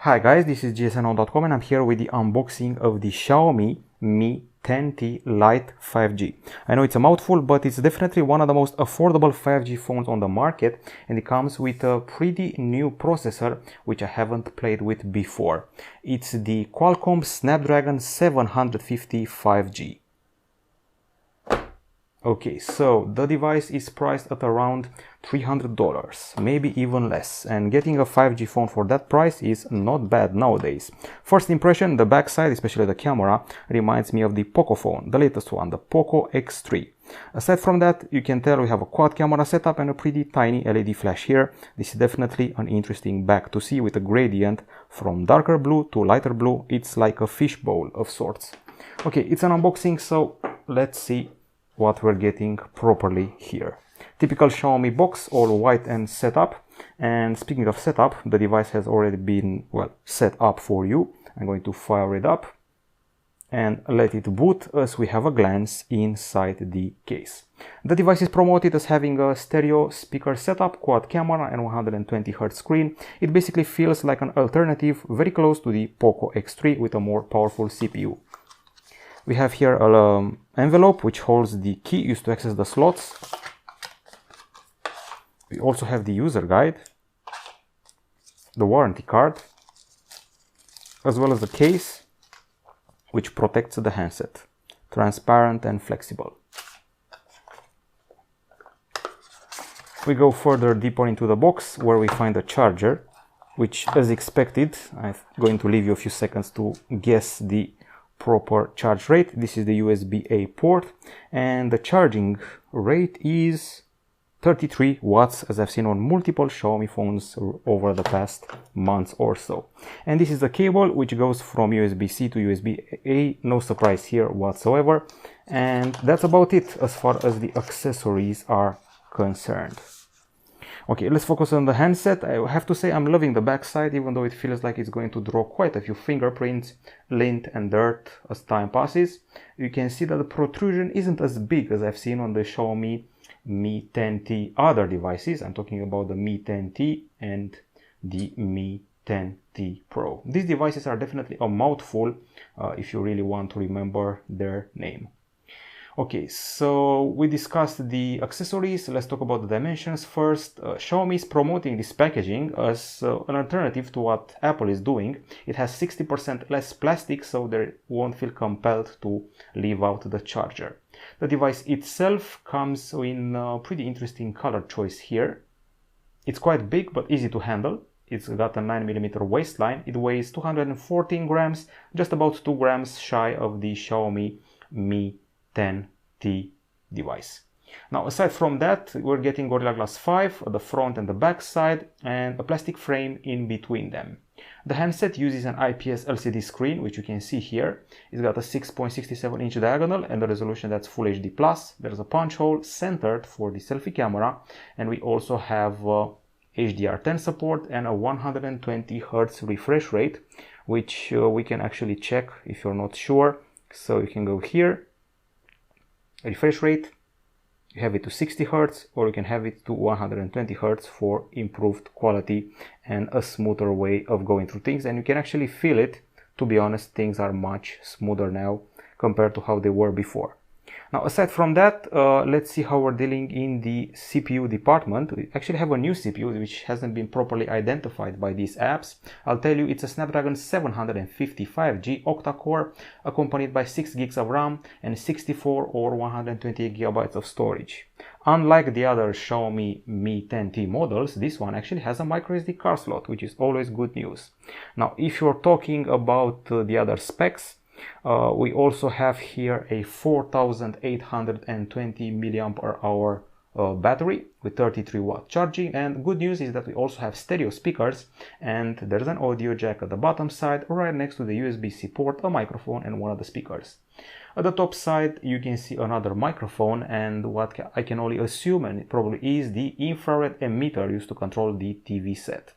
Hi guys, this is gsno.com and I'm here with the unboxing of the Xiaomi Mi 10T Lite 5G. I know it's a mouthful, but it's definitely one of the most affordable 5G phones on the market, and it comes with a pretty new processor which I haven't played with before. It's the Qualcomm Snapdragon 750 5G. Okay, so the device is priced at around $300, maybe even less, and getting a 5G phone for that price is not bad nowadays. First impression, the backside, especially the camera, reminds me of the Poco phone, the latest one, the Poco X3. Aside from that, you can tell we have a quad camera setup and a pretty tiny LED flash here. This is definitely an interesting back to see with a gradient from darker blue to lighter blue. It's like a fishbowl of sorts. Okay, it's an unboxing, so let's see what we're getting properly here. Typical Xiaomi box, all white and set up. And speaking of setup, the device has already been, well, set up for you. I'm going to fire it up and let it boot as we have a glance inside the case. The device is promoted as having a stereo speaker setup, quad camera and 120Hz screen. It basically feels like an alternative very close to the Poco X3 with a more powerful CPU. We have here an envelope which holds the key used to access the slots. We also have the user guide, the warranty card, as well as the case which protects the handset, transparent and flexible. We go further deeper into the box where we find a charger, which, as expected, I'm going to leave you a few seconds to guess the proper charge rate. This is the USB-A port, and the charging rate is 33 watts, as I've seen on multiple Xiaomi phones over the past months or so. And this is the cable which goes from USB-C to USB-A, no surprise here whatsoever. And that's about it as far as the accessories are concerned. Okay, let's focus on the handset. I have to say I'm loving the backside, even though it feels like it's going to draw quite a few fingerprints, lint and dirt as time passes. You can see that the protrusion isn't as big as I've seen on the Xiaomi Mi 10T other devices. I'm talking about the Mi 10T and the Mi 10T Pro. These devices are definitely a mouthful if you really want to remember their name. Okay, so we discussed the accessories. Let's talk about the dimensions first. Xiaomi is promoting this packaging as an alternative to what Apple is doing. It has 60% less plastic, so they won't feel compelled to leave out the charger. The device itself comes in a pretty interesting color choice here. It's quite big but easy to handle. It's got a 9mm waistline. It weighs 214 grams, just about 2 grams shy of the Xiaomi Mi 10T device. Now, aside from that, we're getting Gorilla Glass 5 at the front and the back side, and a plastic frame in between them. The handset uses an IPS LCD screen, which you can see here. It's got a 6.67-inch diagonal and a resolution that's Full HD+. There's a punch hole centered for the selfie camera, and we also have HDR10 support and a 120Hz refresh rate, which we can actually check if you're not sure. So you can go here, refresh rate, you have it to 60 Hz, or you can have it to 120 Hz for improved quality and a smoother way of going through things. And you can actually feel it. To be honest, things are much smoother now compared to how they were before. Now, aside from that, let's see how we're dealing in the CPU department. We actually have a new CPU which hasn't been properly identified by these apps. I'll tell you, it's a Snapdragon 750 5G octa-core, accompanied by 6 gigs of RAM and 64 or 128 gigabytes of storage. Unlike the other Xiaomi Mi 10T models, this one actually has a microSD card slot, which is always good news. Now, if you're talking about the other specs, we also have here a 4820 mAh battery with 33 watt charging, and good news is that we also have stereo speakers, and there's an audio jack at the bottom side right next to the USB-C port, a microphone and one of the speakers. At the top side you can see another microphone and what I can only assume, and it probably is, the infrared emitter used to control the TV set.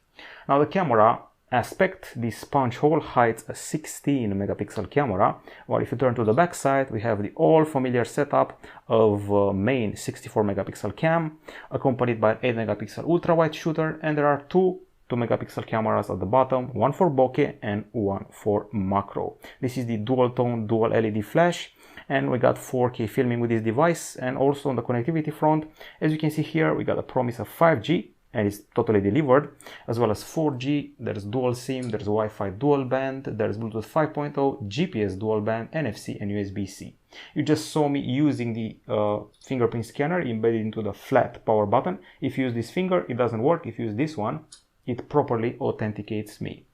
Now, the camera aspect, this punch hole hides a 16 megapixel camera, while if you turn to the back side we have the all familiar setup of main 64 megapixel cam accompanied by an 8 megapixel ultra wide shooter, and there are two 2 megapixel cameras at the bottom, one for bokeh and one for macro. This is the dual tone, dual LED flash, and we got 4K filming with this device. And also on the connectivity front, as you can see here, we got a promise of 5G, and it's totally delivered, as well as 4G, there's dual SIM, there's Wi-Fi dual band, there's Bluetooth 5.0, GPS dual band, NFC and USB-C. You just saw me using the fingerprint scanner embedded into the flat power button. If you use this finger, it doesn't work. If you use this one, it properly authenticates me.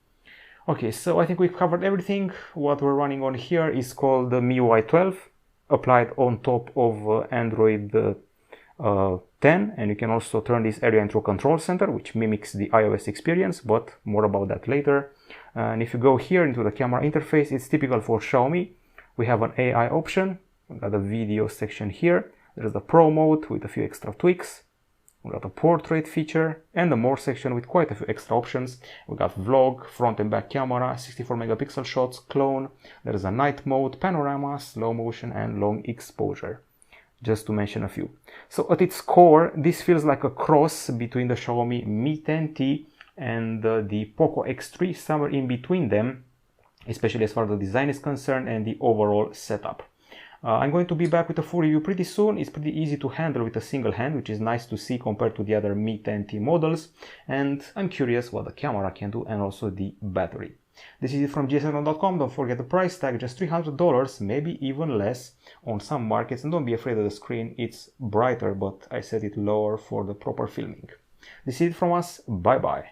Okay, so I think we've covered everything. What we're running on here is called the MIUI 12, applied on top of Android 10, and you can also turn this area into a control center, which mimics the iOS experience, but more about that later. And if you go here into the camera interface, it's typical for Xiaomi. We have an AI option, we got a video section here, there's the Pro mode with a few extra tweaks, we got a portrait feature, and the more section with quite a few extra options. We got vlog, front and back camera, 64 megapixel shots, clone, there is a night mode, panorama, slow motion and long exposure, just to mention a few. So at its core, this feels like a cross between the Xiaomi Mi 10T and the Poco X3, somewhere in between them, especially as far as the design is concerned and the overall setup. I'm going to be back with a full review pretty soon. It's pretty easy to handle with a single hand, which is nice to see compared to the other Mi 10T models, and I'm curious what the camera can do and also the battery. This is it from gsm.com. Don't forget the price tag, just $300, maybe even less on some markets, and don't be afraid of the screen, it's brighter, but I set it lower for the proper filming. This is it from us, bye bye.